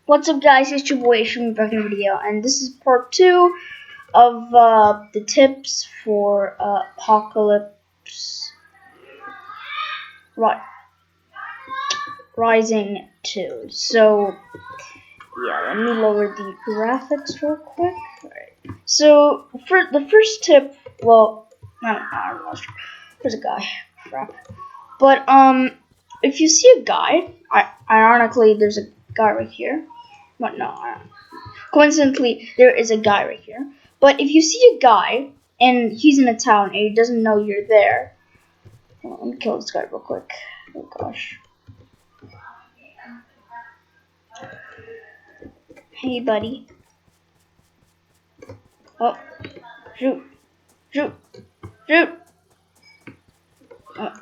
What's up, guys? It's your boy Ashumi back in a video, and this is part 2 of the tips for Apocalypse Rising 2. So, yeah, let me lower the graphics real quick. Alright. So, for the first tip, well, I don't know. There's a guy. Crap. But, if you see a guy, ironically, there's a guy right here. But no, coincidentally, there is a guy right here. But if you see a guy and he's in a town and he doesn't know you're there, let me kill this guy real quick. Oh gosh. Hey, buddy. Oh, shoot, shoot, shoot. Oh.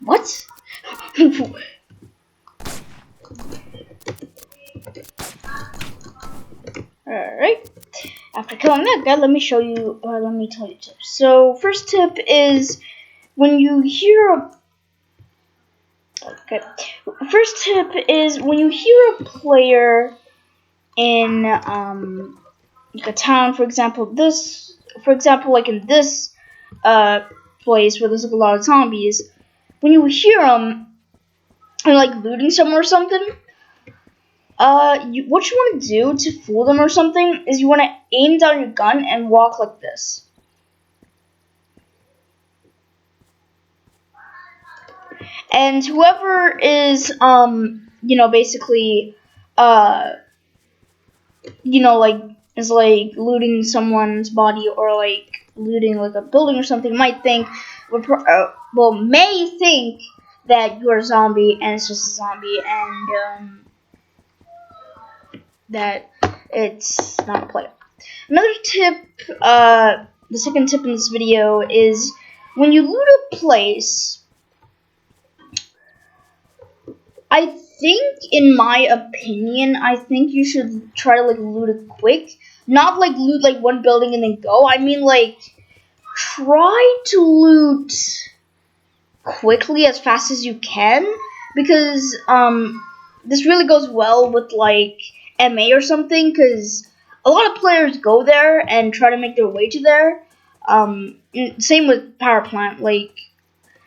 What? Alright. After killing that guy, let me tell you tips. So, first tip is when you hear a First tip is when you hear a player in like a town, for example, like in this place where there's like a lot of zombies. When you hear them and like looting somewhere or something, what you want to do to fool them or something is you want to aim down your gun and walk like this. And whoever is basically like is like looting someone's body or like looting like a building or something might think may think that you're a zombie and it's just a zombie and that it's not a player. Another tip, the second tip in this video is when you loot a place, I think, in my opinion, I think you should try to like loot it quick. Not like loot like one building and then go. I mean like try to loot quickly as fast as you can because this really goes well with like MA or something because a lot of players go there and try to make their way to there. Same with Power Plant. Like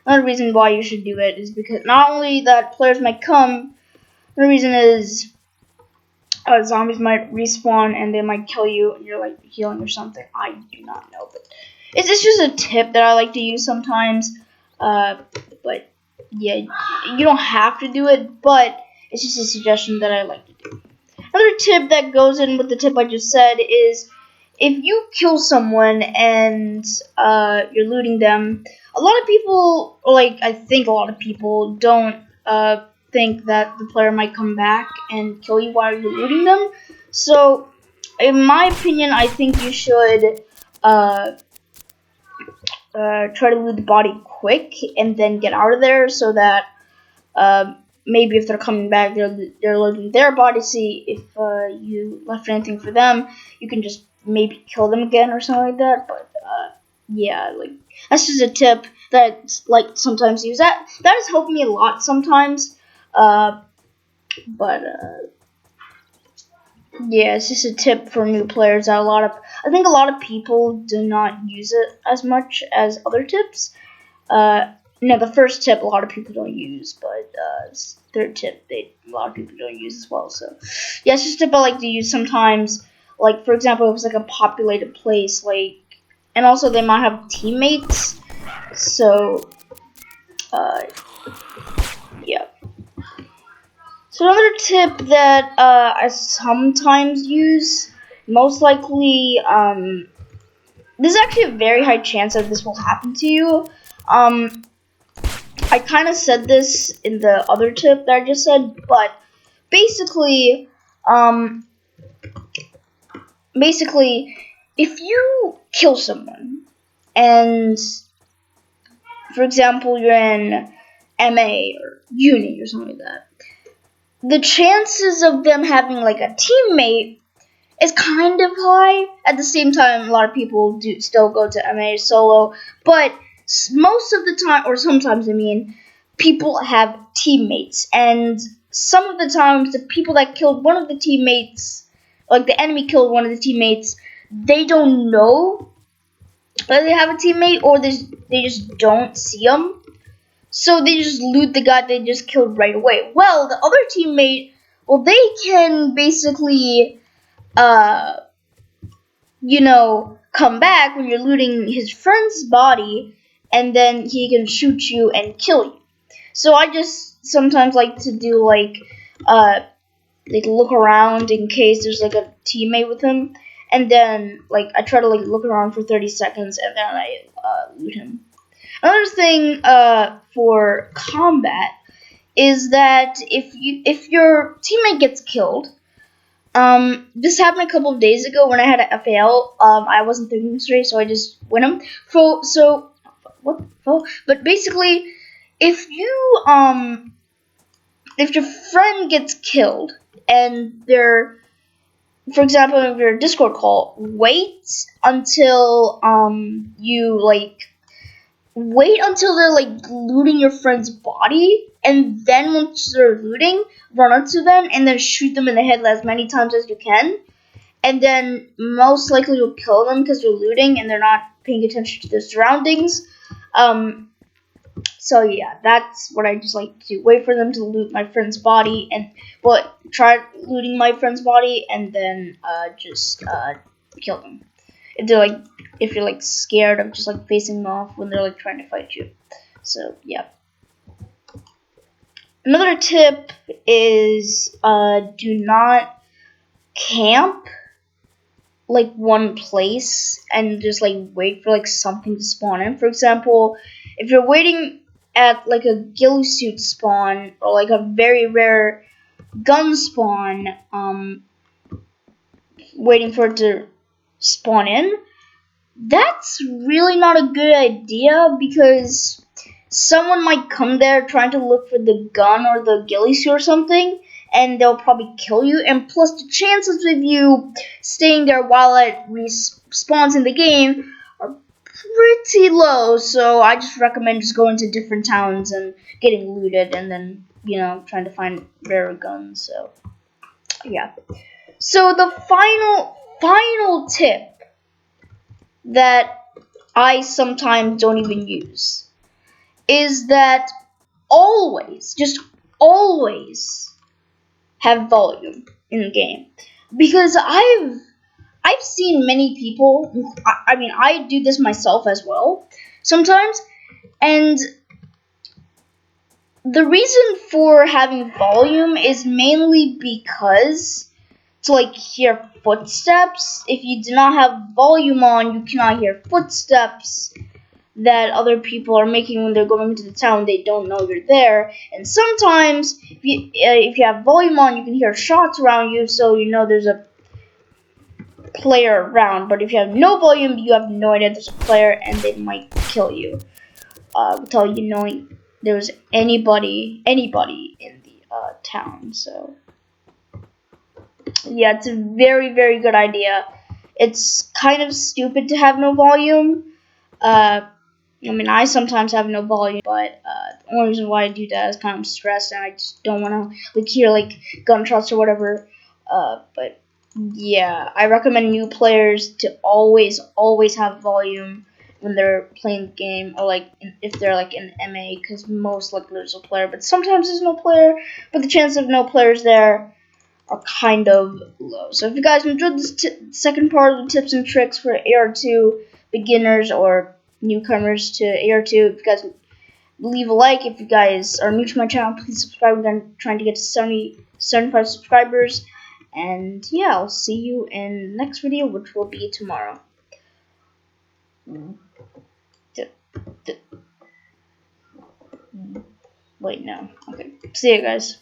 another reason why you should do it is because not only that players might come, the reason is zombies might respawn and they might kill you and you're like healing or something. I do not know, but it's just a tip that I like to use sometimes. But yeah, you don't have to do it, but it's just a suggestion that I like to do. Another tip that goes in with the tip I just said is if you kill someone and you're looting them, a lot of people, I think a lot of people don't think that the player might come back and kill you while you're looting them. So, in my opinion, I think you should try to loot the body quick and then get out of there so that maybe if they're coming back, they're looting their body. See if you left anything for them, you can just maybe kill them again or something like that. But yeah, like that's just a tip that's like sometimes used. That has helped me a lot sometimes. But yeah, it's just a tip for new players that I think a lot of people do not use it as much as other tips. No, the first tip a lot of people don't use, but third tip a lot of people don't use as well. So yeah, it's just a tip I like to use sometimes. Like for example, if it's like a populated place, and also they might have teammates. So yeah. So another tip that I sometimes use, most likely, there's actually a very high chance that this will happen to you. I kind of said this in the other tip that I just said, but basically, if you kill someone, and for example, you're in MA or uni or something like that, the chances of them having like a teammate is kind of high. At the same time, a lot of people do still go to MA solo, but most of the time, or sometimes, I mean, people have teammates, and some of the times, the people that killed one of the teammates, like the enemy killed one of the teammates, they don't know that they have a teammate, or they just don't see them. So they just loot the guy they just killed right away. Well, the other teammate, well, they can basically, come back when you're looting his friend's body, and then he can shoot you and kill you. So I just sometimes like to do look around in case there's like a teammate with him, and then I try to look around for 30 seconds, and then I loot him. Another thing for combat is that if your teammate gets killed, this happened a couple of days ago when I had a FAL. I wasn't thinking straight, so I just win him. So what the fuck? But basically, if your friend gets killed and they're, for example, if you're a Discord call, wait until they're looting your friend's body, and then once they're looting, run up to them and then shoot them in the head as many times as you can, and then most likely you'll kill them because they're looting and they're not paying attention to their surroundings. So yeah, that's what I just like to do. Wait for them to loot my friend's body, try looting my friend's body, and then just kill them. If you're scared of just facing them off when they're trying to fight you. So yeah. Another tip is do not camp one place and just wait for something to spawn in. For example, if you're waiting at a ghillie suit spawn or a very rare gun spawn, waiting for it to spawn in, that's really not a good idea because someone might come there trying to look for the gun or the ghillie suit or something, and they'll probably kill you. And plus, the chances of you staying there while it respawns in the game are pretty low. So I just recommend just going to different towns and getting looted, and then trying to find rare guns. So yeah. So the final tip that I sometimes don't even use is that always, just always have volume in the game, because I've seen many people. I mean, I do this myself as well sometimes, and the reason for having volume is mainly because to hear footsteps. If you do not have volume on, you cannot hear footsteps that other people are making when they're going into the town. They don't know you're there. And sometimes, if you have volume on, you can hear shots around you, so you know there's a player around. But if you have no volume, you have no idea there's a player, and they might kill you without you knowing there was anybody in the town. So yeah, it's a very, very good idea. It's kind of stupid to have no volume. I mean, I sometimes have no volume, but the only reason why I do that is kind of stressed, and I just don't want to hear gunshots or whatever. But yeah, I recommend new players to always have volume when they're playing the game, or if they're in MA, because most likely there's a player, but sometimes there's no player. But the chance of no players there are kind of low. So if you guys enjoyed this second part of the tips and tricks for AR2 beginners or newcomers to AR2, if you guys leave a like. If you guys are new to my channel, please subscribe. I'm trying to get to 75 subscribers. And yeah, I'll see you in the next video, which will be tomorrow. Wait, no. Okay. See you guys.